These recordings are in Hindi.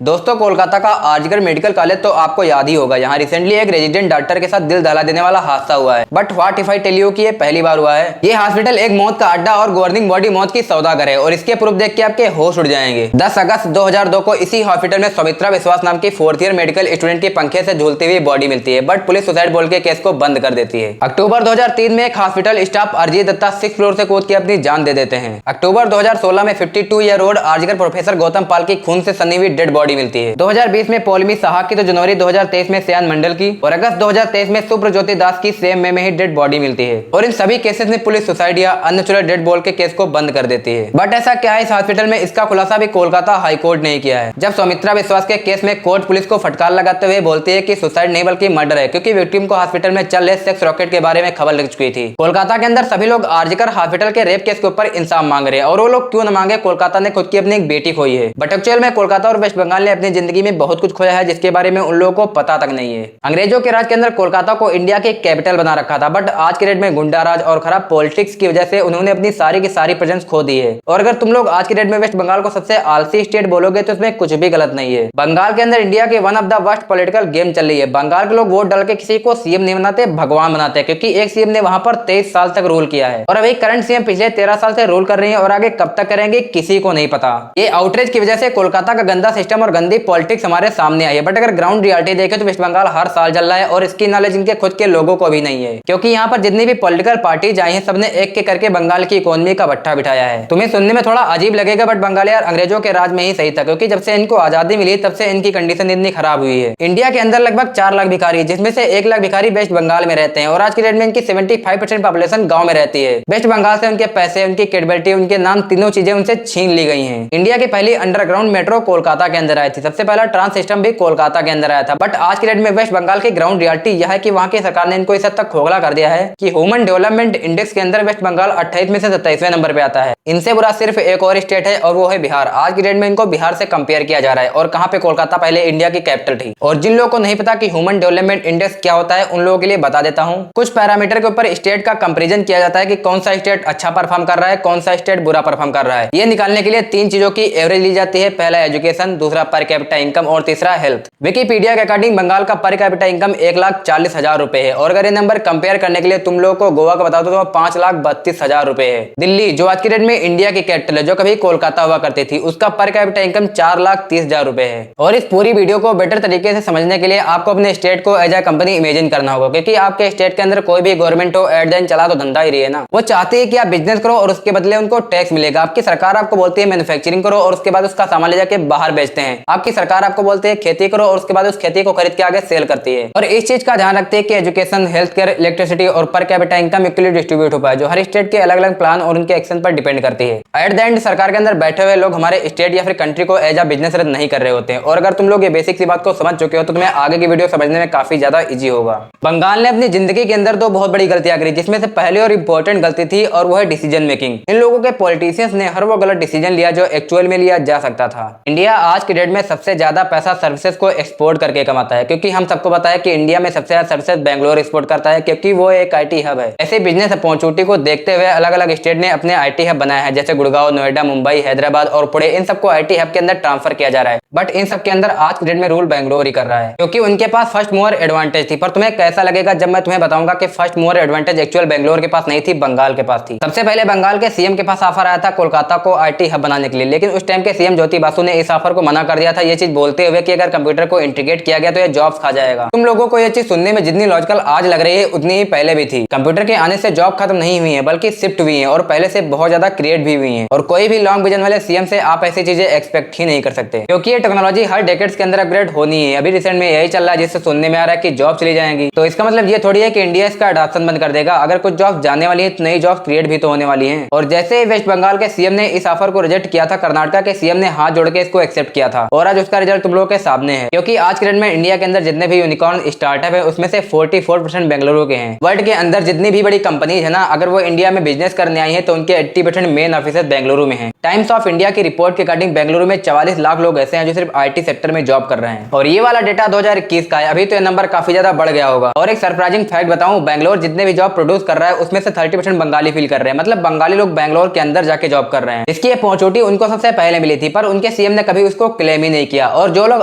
दोस्तों, कोलकाता का आरजीकर मेडिकल कॉलेज तो आपको याद ही होगा। यहाँ रिसेंटली एक रेजिडेंट डॉक्टर के साथ दिल दहला देने वाला हादसा हुआ है। But what if I tell you कि ये पहली बार हुआ है। ये हॉस्पिटल एक मौत का अड्डा और गवर्निंग बॉडी मौत की सौदागर है और इसके प्रूफ देख के आपके होश उड़ जाएंगे। 10 अगस्त 2002 को इसी हॉस्पिटल में सौमित्रा विश्वास नाम की 4th ईयर मेडिकल स्टूडेंट की पंखे से झूलती हुई बॉडी मिलती है, बट पुलिस सुसाइड बोल के केस को बंद कर देती है। अक्टूबर 2003 में एक hospital staff Arijit Dutta 6th floor से कूद के अपनी जान दे देते हैं। अक्टूबर 2016 में 52 year old RG Kar professor Gautam Pal की खून से सनी हुई डेड बॉडी मिलती है। 2020 में पौलमी साहा की, तो जनवरी 2023 में श्यान मंडल की और अगस्त 2023 में सुप्रज्योति दास की सेम में ही डेड बॉडी मिलती है। और इन सभी केसेस में पुलिस सुसाइड या अननेचुरल डेड बोल के केस को बंद कर देती है। बट ऐसा क्या है इस हॉस्पिटल में, इसका खुलासा भी कोलकाता हाईकोर्ट ने किया है। जब सौमित्रा विश्वास के केस में कोर्ट पुलिस को फटकार लगाते हुए बोलती है कि सुसाइड नहीं बल्कि मर्डर है, क्योंकि विक्टिम को हॉस्पिटल में चल रहे सेक्स रॉकेट के बारे में खबर लग चुकी थी। कोलकाता के अंदर सभी लोग आरजीकर हॉस्पिटल के रेप केस के ऊपर इंसाफ मांग रहे हैं, और वो लोग क्यों न मांगे, कोलकाता ने खुद की अपनी एक बेटी खोई है। बट एक्चुअल में कोलकाता और वेस्ट बंगाल ने अपनी जिंदगी में बहुत कुछ खोया है जिसके बारे में उन लोगों को पता तक नहीं है। अंग्रेजों के राज के अंदर कोलकाता को इंडिया के कैपिटल बना रखा था, बट आज के डेट में गुंडा राज और खराब पॉलिटिक्स की वजह से उन्होंने अपनी सारी की सारी प्रेजेंस खो दी है। और अगर तुम लोग आज के डेट में वेस्ट बंगाल को सबसे आलसी स्टेट बोलोगे तो इसमें कुछ भी गलत नहीं है। बंगाल के अंदर इंडिया के one of the worst political game चल रही है। बंगाल के लोग वोट डाल के किसी को सीएम नहीं बनाते, भगवान बनाते हैं, क्योंकि एक सीएम ने वहां पर 23 साल तक रूल किया है और अभी करंट सीएम पिछले 13 साल से रूल कर रही है और आगे कब तक करेंगे किसी को नहीं पता। ये आउटरीच की वजह से कोलकाता का गंदा सिस्टम और गंदी पॉलिटिक्स हमारे सामने आई है। बट अगर ग्राउंड रियलिटी देखे तो वेस्ट बंगाल हर साल चल रहा है और इसकी नॉलेज इनके खुद के लोगों को भी नहीं है, क्योंकि यहाँ पर जितनी भी पॉलिटिकल पार्टीज आई हैं सबने एक के करके बंगाल की इकोनॉमी का भट्ठा बिठाया है। तुम्हें सुनने में थोड़ा अजीब लगेगा, बट बंगाल यार अंग्रेजों के राज में ही सही था, क्योंकि जब से इनको आजादी मिली तब से इनकी कंडीशन इतनी खराब हुई है। इंडिया के अंदर लगभग 4 लाख भिखारी, जिसमें से 1 लाख भिखारी वेस्ट बंगाल में रहते हैं और आज की डेट में इनकी 75% पॉपुलेशन गाँव में रहती है। वेस्ट बंगाल से उनके पैसे, उनकी कैपेबिलिटी, उनके नाम, तीनों चीजें उनसे छीन ली गई है। इंडिया की पहली अंडरग्राउंड मेट्रो कोलकाता के अंदर आई थी, सबसे पहला ट्रांस सिस्टम भी कोलकाता के अंदर आया था। बट आज के डेट में वेस्ट बंगाल की ग्राउंड रियलिटी यह है कि वहां की सरकार ने इनको इस हद तक खोखला कर दिया है कि ह्यूमन डेवलपमेंट इंडेक्स के अंदर वेस्ट बंगाल 28 में से 27वें नंबर पे आता है। इनसे बुरा सिर्फ एक और स्टेट है और वो है बिहार। आज की डेट में इनको बिहार से कंपेयर किया जा रहा है, और कहां पे कोलकाता पहले इंडिया की कैपिटल थी। और जिन लोगों को नहीं पता कि ह्यूमन डेवलपमेंट इंडेक्स क्या होता है, उन लोगों के लिए बता देता हूं। कुछ पैरामीटर के ऊपर स्टेट का कंपैरिजन किया जाता है कि कौन सा स्टेट अच्छा परफॉर्म कर रहा है, कौन सा स्टेट बुरा परफॉर्म कर रहा है। ये निकालने के लिए 3 चीजों की एवरेज ली जाती है। पहला एजुकेशन, दूसरा पर कैपिटा इनकम और तीसरा हेल्थ। विकिपीडिया के अकॉर्डिंग बंगाल का पर कैपिटा इनकम 1,40,000 रुपए है, और अगर ये नंबर कंपेयर करने के लिए तुम लोगों को गोवा का बता दो तो 5,32,000 रुपए है। दिल्ली जो आज की डेट में इंडिया की कैपिटल है, जो कभी कोलकाता हुआ करती थी, उसका पर कैपिटा इनकम 4,30,000 रुपए है। और इस पूरी वीडियो को बेटर तरीके से समझने के लिए आपको अपने स्टेट को एज ए कंपनी इमेजिन करना होगा, क्योंकि आपके स्टेट के अंदर कोई भी गवर्नमेंट हो, एट दिन चला तो धंधा ही रही है ना। वो चाहती है कि आप बिजनेस करो और उसके बदले उनको टैक्स मिलेगा। आपकी सरकार आपको बोलती है मैन्युफैक्चरिंग करो और उसके बाद उसका सामान ले जाके बाहर बेचते हैं। आपकी सरकार आपको बोलती है खेती करो और उसके बाद उस खेती को खरीद के आगे सेल करती है। और इस चीज का ध्यान रखते हैं कि एजुकेशन, हेल्थ केयर, इलेक्ट्रिसिटी और per capita income equally distribute हो पाए, जो हर स्टेट के अलग अलग प्लान और उनके एक्शन पर डिपेंड करती है। एट द एंड सरकार के अंदर बैठे हुए लोग हमारे स्टेट या फिर कंट्री को एज अ बिजनेस रन नहीं कर रहे होते हैं। और अगर तुम लोग ये बेसिक सी बात को समझ चुके हो तो तुम्हें आगे की वीडियो समझने में काफी ज्यादा इजी होगा। बंगाल ने अपनी जिंदगी के अंदर 2 बहुत बड़ी गलतियां करी, जिसमें से पहली और इंपॉर्टेंट गलती थी और वो है डिसीजन मेकिंग। इन लोगों के पॉलिटिशियंस ने हर वो गलत डिसीजन लिया जो एक्चुअल में लिया जा सकता था। इंडिया आज की डेट में सबसे ज्यादा पैसा सर्विसेज को एक्सपोर्ट करके कमाता है, क्योंकि हम सबको पता है कि इंडिया में सबसे ज्यादा सर्विसेज बेंगलोर एक्सपोर्ट करता है, क्योंकि वो एक आईटी हब है। ऐसे बिजनेस अपॉर्चुनिटी को देखते हुए अलग अलग स्टेट ने अपने आईटी हब बनाया है, जैसे गुड़गांव, नोएडा, मुंबई, हैदराबाद और पुणे। इन सबको आईटी हब के अंदर ट्रांसफर किया जा रहा है। बट इन सब के अंदर आज की डेट में रूल बेंगलोर ही कर रहा है, क्योंकि उनके पास फर्स्ट मूवर एडवांटेज थी। पर तुम्हें कैसा लगेगा जब मैं तुम्हें बताऊंगा कि first mover advantage actual Bangalore के पास नहीं थी, बंगाल के पास थी। सबसे पहले बंगाल के सीएम के पास ऑफर आया था कोलकाता को आईटी हब बनाने के लिए, लेकिन उस टाइम के सीएम ज्योति बासु ने इस ऑफर को मना कर दिया था, ये चीज बोलते हुए कि अगर कंप्यूटर को इंटीग्रेट किया गया तो ये जॉब्स खा जाएगा। तुम लोगों को ये चीज सुनने में जितनी लॉजिकल आज लग रही है उतनी ही पहले भी थी। कंप्यूटर के आने से जॉब खत्म नहीं हुई है, बल्कि शिफ्ट हुई है और पहले से बहुत ज्यादा क्रिएट भी हुई है। और कोई भी लॉन्ग विजन वाले सीएम से आप ऐसी चीजें एक्सपेक्ट ही नहीं कर सकते, क्योंकि ये टेक्नोलॉजी हर डेकेड्स के अंदर अपग्रेड होनी है। अभी रिसेंट में यही चल रहा है, जिससे सुनने में आ रहा है कि जॉब चली जाएंगी। तो इसका मतलब ये थोड़ी है कि इंडिया इसका अडॉप्शन बंद कर देगा। अगर कुछ जॉब जाने वाली है तो नई जॉब क्रिएट भी तो होने वाली है। और जैसे ही वेस्ट बंगाल के सीएम ने इस ऑफर को रिजेक्ट किया था, कर्नाटका के सीएम ने हाथ जोड़ के इसको एक्सेप्ट किया था, और आज उसका रिजल्ट तुम लोगों के सामने है। क्योंकि आज के डेट में इंडिया के अंदर जितने भी यूनिकॉर्न स्टार्टअप है उसमें से 44% बेंगलुरु के हैं। वर्ल्ड के अंदर जितनी भी बड़ी कंपनीज है ना, अगर वो इंडिया में बिजनेस करने आई है तो उनके 80% मेन ऑफिस बेंगलुरु में है। टाइम्स ऑफ इंडिया की रिपोर्ट के अकॉर्डिंग बेंगलुरु में 44 लाख लोग ऐसे हैं जो सिर्फ आईटी सेक्टर में जॉब कर रहे हैं। और ये वाला डेटा 2021 का है। अभी तो ये नंबर काफी ज्यादा बढ़ गया होगा। और एक सरप्राइजिंग फैक्ट बताऊं, बेंगलोर जितने भी जॉब प्रोड्यूस कर रहा है उसमें से 30% बंगाली फील कर रहे हैं। मतलब बंगाली लोग बेंगलोर के अंदर जाके जॉब कर रहे हैं। इसकी अपॉर्चुनिटी उनको सबसे पहले मिली थी, पर उनके सीएम ने कभी उसको क्लेम क्लेम ही नहीं किया। और जो लोग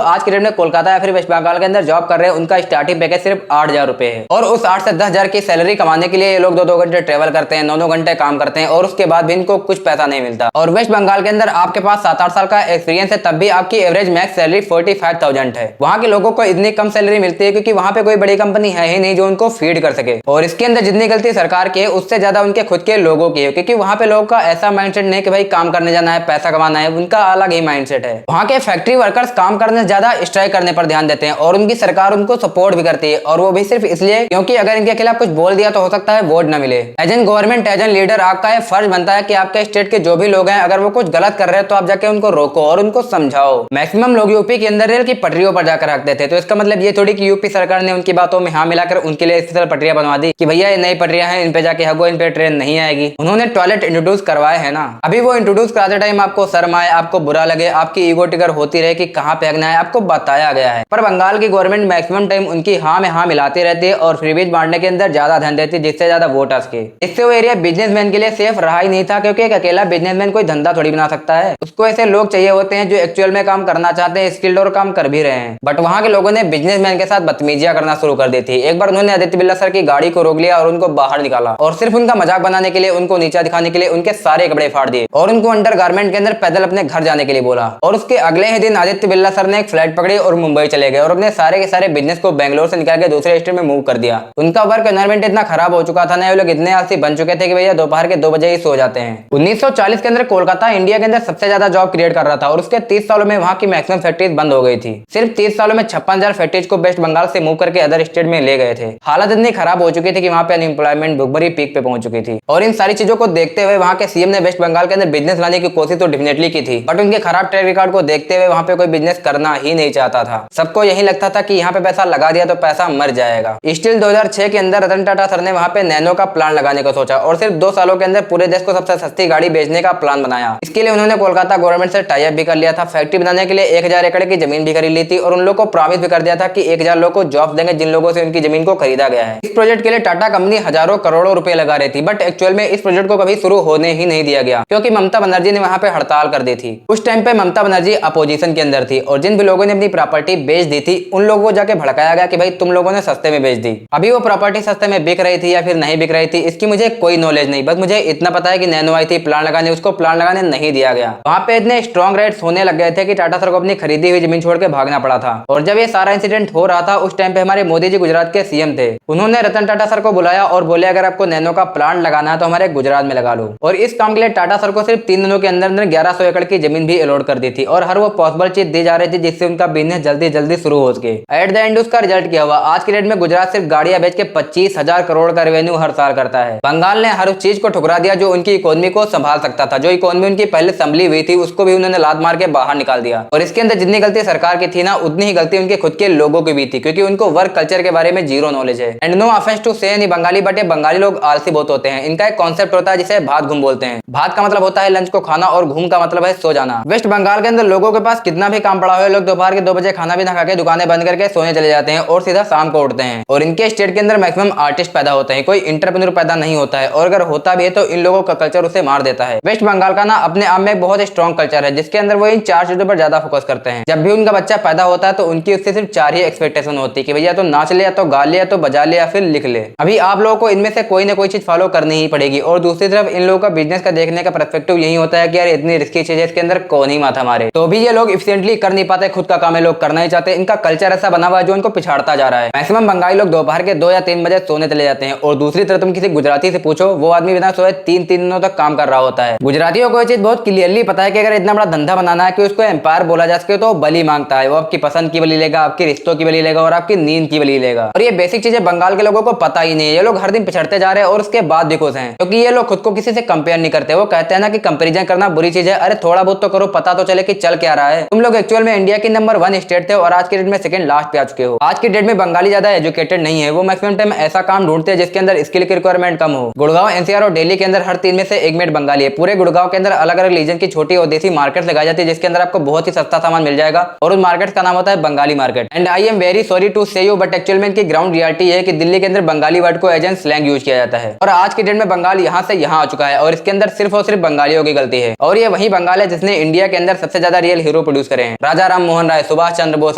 आज के डेट में कोलकाता या फिर वेस्ट बंगाल के अंदर जॉब कर रहे हैं उनका स्टार्टिंग पैकेज सिर्फ 8,000 रुपए है। और उस 8 से 10,000 की सैलरी कमाने के लिए ये लोग 2-2 घंटे ट्रेवल करते हैं, 9-9 घंटे काम करते हैं और उसके बाद भी इनको कुछ पैसा नहीं मिलता। और वेस्ट बंगाल के अंदर आपके पास 7-8 साल का एक्सपीरियंस है तब भी आपकी एवरेज मैक्स सैलरी 45,000 है। वहाँ के लोगों को इतनी कम सैलरी मिलती है क्योंकि वहाँ पे कोई बड़ी कंपनी है ही नहीं जो उनको फीड कर सके। और इसके अंदर जितनी गलती सरकार की है उससे ज्यादा उनके खुद के लोगों की है, क्योंकि वहाँ पे लोगों का ऐसा माइंडसेट नहीं कि भाई काम करने जाना है, पैसा कमाना है, उनका अलग ही माइंडसेट है। वहाँ के फैक्ट्री वर्कर्स काम करने से ज्यादा स्ट्राइक करने पर ध्यान देते हैं और उनकी सरकार उनको सपोर्ट भी करती है, और वो भी सिर्फ इसलिए क्योंकि अगर इनके खिलाफ कुछ बोल दिया तो हो सकता है वोट न मिले। As an government, as an leader आपका ये फर्ज बनता है कि आपके स्टेट के जो भी लोग हैं अगर वो कुछ गलत कर रहे हैं तो आप जाके उनको रोको और उनको समझाओ। मैक्सिमम लोग यूपी के अंदर रेल की पटरियों पर जाकर रखते थे, तो इसका मतलब ये थोड़ी कि यूपी सरकार ने उनकी बातों में हाँ मिलाकर उनके लिए स्पेशल पटरियां बनवा दी कि भैया ये नई पटरियां हैं, इन पे जाके हगो, इन पे ट्रेन नहीं आएगी। उन्होंने टॉयलेट इंट्रोड्यूस करवाए है ना। अभी वो इंट्रोड्यूस कराते टाइम आपको शर्म आए, आपको बुरा लगे, आपकी ईगो टिगर होती रहे कि कहाँ पे हगना है, आपको बताया गया है। पर बंगाल की गवर्नमेंट मैक्सिमम टाइम उनकी हाँ में हाँ मिलाती रहती है और फ्रीबीज बांटने के अंदर ज्यादा ध्यान देती है, जिससे ज्यादा वोटर्स के। इससे वो एरिया बिजनेसमैन के लिए सेफ रहा ही नहीं था, क्योंकि एक अकेला बिजनेसमैन कोई धंधा थोड़ी बना सकता है। उसको ऐसे लोग चाहिए होते हैं जो एक्चुअल में काम करना चाहते हैं, स्किल्ड और काम कर भी रहे हैं। बट वहाँ के लोगों ने बिजनेसमैन के साथ बदतमीजियां करना शुरू कर दी थी। एक बार उन्होंने आदित्य बिरला सर की गाड़ी को रोक लिया और उनको बाहर निकाला और सिर्फ उनका मजाक बनाने के लिए, उनको नीचा दिखाने के लिए उनके सारे कपड़े फाड़ दिए और उनको अंडरगारमेंट के अंदर पैदल अपने घर जाने के लिए बोला। और उसके अगले ही दिन आदित्य बिरला सर ने एक फ्लाइट पकड़ी और मुंबई चले गए और अपने सारे के सारे बिजनेस को बेंगलोर से निकाल के दूसरे स्टेट में मूव कर दिया। उनका वर्क एनवायरमेंट इतना खराब हो चुका था ना, ये लोग इतने आलसी बन चुके थे कि भैया दोपहर के 2 बजे ही सो जाते हैं। 1940 के अंदर कोलकाता इंडिया के अंदर सबसे ज्यादा जॉब क्रिएट कर रहा था और उसके 30 सालों में वहाँ की मैक्सिमम फैक्ट्रीज बंद हो गई थी। सिर्फ 30 सालों में 56,000 फैक्ट्रीज को वेस्ट बंगाल से मूव करके अदर स्टेट में ले गए थे। हालत इतनी खराब हो चुकी थी कि वहाँ पे अनएम्प्लॉयमेंट भुखमरी पीक पे पहुंच चुकी थी। और इन सारी चीजों को देखते हुए वहाँ के सीएम ने वेस्ट बंगाल के अंदर बिजनेस लाने की कोशिश तो डेफिनेटली की थी, बट उनके खराब ट्रैक रिकॉर्ड को देखते हुए वहाँ पे कोई बिजनेस करना ही नहीं चाहता था। सबको यही लगता था कि यहाँ पे पैसा लगा दिया तो पैसा मर जाएगा। स्टिल 2006 के अंदर रतन टाटा सर ने वहाँ पे नैनो का प्लांट लगाने को सोचा और सिर्फ 2 सालों के अंदर पूरे देश को सबसे सस्ती गाड़ी बेचने का प्लान बनाया। इसके लिए उन्होंने कोलकाता गवर्नमेंट से टाई अप भी कर लिया था। फैक्ट्री बनाने के लिए 1000 एकड़ की जमीन भी खरीद ली थी और उन लोगों को प्रॉमिस भी कर दिया था कि 1000 लोगों को जॉब देंगे जिन लोगों से उनकी जमीन को खरीदा गया है। इस प्रोजेक्ट के लिए टाटा कंपनी हजारों करोड़ों रुपए लगा रही थी, बट एक्चुअल में इस प्रोजेक्ट को कभी शुरू होने ही नहीं दिया गया क्योंकि ममता बनर्जी ने वहाँ पे हड़ताल कर दी थी। उस टाइम पे ममता बनर्जी अपोजिशन के अंदर थी और जिन भी लोगों ने अपनी प्रॉपर्टी बेच दी थी उन लोगों को जाके भड़काया गया कि भाई तुम लोगों ने सस्ते में बेच दी। अभी वो प्रॉपर्टी सस्ते में बिक रही थी या फिर नहीं बिक रही थी इसकी मुझे कोई नॉलेज नहीं, बस मुझे इतना पता है कि नैनो आई थी प्लान लगाने, उसको प्लान लगाने नहीं दिया गया। वहाँ पे इतने स्ट्रॉन्ग राइट्स होने लग गए थे कि टाटा सर को अपनी खरीदी हुई जमीन छोड़ के भागना पड़ा था। और जब ये सारा इंसिडेंट हो रहा था उस टाइम पे हमारे मोदी जी गुजरात के सीएम थे। उन्होंने रतन टाटा सर को बुलाया और बोले अगर आपको नैनो का प्लांट लगाना है तो हमारे गुजरात में लगा लो। और इस काम के लिए टाटा सर को सिर्फ 3 दिनों के अंदर 1100 एकड़ की जमीन भी अलॉट कर दी थी और हर वो पॉसिबल चीज दी जा रही थी जिससे उनका बिजनेस जल्दी जल्दी शुरू हो सके। एट द एंड उसका रिजल्ट क्या हुआ? आज की डेट में गुजरात सिर्फ गाड़ियां बेच के 25,000 करोड़ का रेवेन्यू हर साल करता है। बंगाल ने हर उस चीज को ठुकरा दिया जो उनकी इकोनॉमी को संभाल सकता था। जो इकोनॉमी उनकी पहले संभली हुई थी उसको भी उन्होंने लात मार के बाहर निकाल दिया। और इसके अंदर जितनी गलती सरकार की थी ना उतनी ही गलती उनके खुद के लोगों की भी थी, क्योंकि उनको वर्क कल्चर के बारे में जीरो नॉलेज है। एंड नो ऑफेंस टू से एनी बंगाली, बट ये बंगाली लोग आलसी बहुत होते हैं। इनका एक कॉन्सेप्ट होता है जिसे भात घूम बोलते हैं। भात का मतलब होता है लंच को खाना और घूम का मतलब है सो जाना। वेस्ट बंगाल के अंदर लोगों के पास कितना भी काम पड़ा हुआ है, लोग दोपहर के 2 बजे खाना भी ना खा के दुकानें बंद करके सोने चले जाते हैं और सीधा शाम को उठते हैं। और इनके स्टेट के अंदर मैक्सिमम आर्टिस्ट पैदा होते हैं, कोई इंटरप्रेन्योर पैदा नहीं होता है, और अगर होता भी है तो इन लोगों का कल्चर उसे मार देता है। वेस्ट बंगाल का ना अपने आप में बहुत स्ट्रॉन्ग कल्चर है जिसके अंदर वो इन 4 चीजों पर ज्यादा फोकस करते हैं। जब भी उनका बच्चा पैदा होता है तो उनकी उससे सिर्फ 4 ही एक्सपेक्टेशन होती है कि भैया तो नाच ले, या तो गा ले, या तो बजा ले, या फिर लिख ले। अभी आप लोगों को इनमें से कोई ना कोई चीज फॉलो करनी ही पड़ेगी। और दूसरी तरफ इन लोगों का बिजनेस का देखने का पर्सपेक्टिव यही होता है कि यार इतनी रिस्की चीज है, इसके अंदर कौन ही माथा मारे। तो भी ये लोग एफिशिएंटली कर नहीं पाते, खुद का काम है लोग करना ही चाहते हैं। इनका कल्चर ऐसा बना हुआ है जो उनको पिछाड़ता जा रहा है। मैक्सिमम बंगाली लोग दोपहर के 2 या 3 बजे सोने चले जाते हैं। और दूसरी तरफ तुम किसी गुजराती से पूछो, वो आदमी बिना सोए 3 दिनों तक काम कर रहा होता है। गुजरातियों को ये चीज बहुत क्लियरली पता है कि अगर इतना बड़ा धंधा बनाना है कि उसको एम्पायर बोला जा सके तो बलि मांगता है। वो आपकी पसंद की बलि लेगा, आपके रिश्तों की बलि लेगा और आपकी नींद की बलि लेगा। और ये बेसिक चीजें बंगाल के लोगों को पता ही नहीं है। ये लोग हर दिन पिछड़ते जा रहे हैं और उसके बाद भी खुश हैं, क्योंकि ये लोग खुद को किसी से कंपेयर नहीं करते। वो कहते हैं ना कि कंपेरिजन करना बुरी चीज है। अरे थोड़ा बहुत तो करो, पता तो चले कि चल क्या रहा है। तुम लोग एक्चुअल में इंडिया की नंबर 1 स्टेट थे और आज के डेट में सेकंड लास्ट पे आ चुके हो। आज की डेट में बंगाली ज्यादा एजुकेटेड नहीं है, वो मैक्सिमम टाइम ऐसा काम ढूंढते हैं जिसके अंदर स्किल की रिक्वायरमेंट कम हो। गुड़गांव, एनसीआर और दिल्ली के अंदर हर 3 में से 1 मिनट बंगाली है। पूरे गुड़गांव के अंदर अलग अलग रीजन की छोटी और देसी मार्केट लगाई जाती है जिसके अंदर आपको बहुत ही सस्ता सामान मिल जाएगा और उस मार्केट का नाम होता है Bengali market. And I am very sorry to say you, but actual में इनकी ग्राउंड रियलिटी है कि दिल्ली के अंदर बंगाली वर्ड को एज एन स्लैंग यूज किया जाता है। और आज की डेट में बंगाल यहाँ से यहाँ आ चुका है और इसके अंदर सिर्फ और सिर्फ बंगालियों की गलती है। और ये वही बंगाल है जिसने इंडिया के अंदर सबसे ज्यादा रियल हीरो प्रोड्यूस करे हैं। राजा राम मोहन राय, सुभाष चंद्र बोस,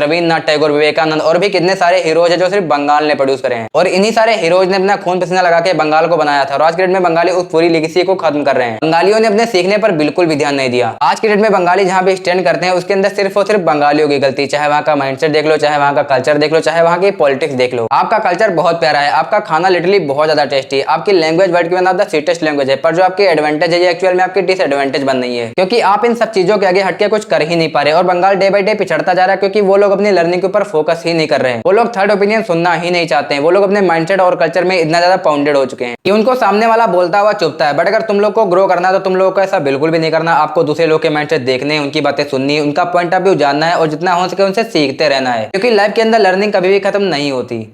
रविन्द्रनाथ टैगोर, विवेकानंद और भी कितने सारे हीरोज है जो सिर्फ बंगाल ने प्रोड्यूस करे हैं। और इन्हीं सारे हीरोज ने अपना खून पसीना लगा के बंगाल को बनाया था और आज के डेट में बंगाली उस पूरी लेगेसी को खत्म कर रहे हैं। बंगालियों ने अपने सीखने पर बिल्कुल भी ध्यान नहीं दिया। आज के डेट में बंगाली जहां भी स्टैंड करते हैं उसके अंदर सिर्फ और सिर्फ बंगालियों की गलती, चाहे वहां का माइंडसेट देख लो, चाहे वहां का कल्चर देख लो, चाहे वहां की पॉलिटिक्स देख लो। आपका कल्चर बहुत प्यारा है, आपका खाना लिटरली बहुत ज्यादा टेस्टी है, आपकी लैंग्वेज वर्ल्ड की one of the sweetest language है, पर जो आपकी एडवांटेज है ये एक्चुअल में आपकी डिसएडवांटेज बन रही है, क्योंकि आप इन सब चीजों के आगे हटके कुछ कर ही नहीं पा रहे। और बंगाल डे बाय डे पिछड़ता जा रहा है क्योंकि वो लोग अपनी लर्निंग के ऊपर फोकस ही नहीं कर रहे हैं। वो लोग थर्ड ओपिनियन सुनना ही नहीं चाहते हैं। वो लोग अपने माइंडसेट और कल्चर में इतना ज्यादा पाउंडेड हो चुके हैं कि उनको सामने वाला बोलता हुआ चुपता है। बट अगर तुम लोग को ग्रो करना है तो तुम लोगों को ऐसा बिल्कुल भी नहीं करना। आपको दूसरे लोग के माइंडसेट देखने, उनकी बातें सुननी, उनका पॉइंट ऑफ व्यू जानना है और जितना हो सके उनसे सीखते रहना है, क्योंकि लाइफ के अंदर लर्निंग कभी भी खत्म नहीं होती।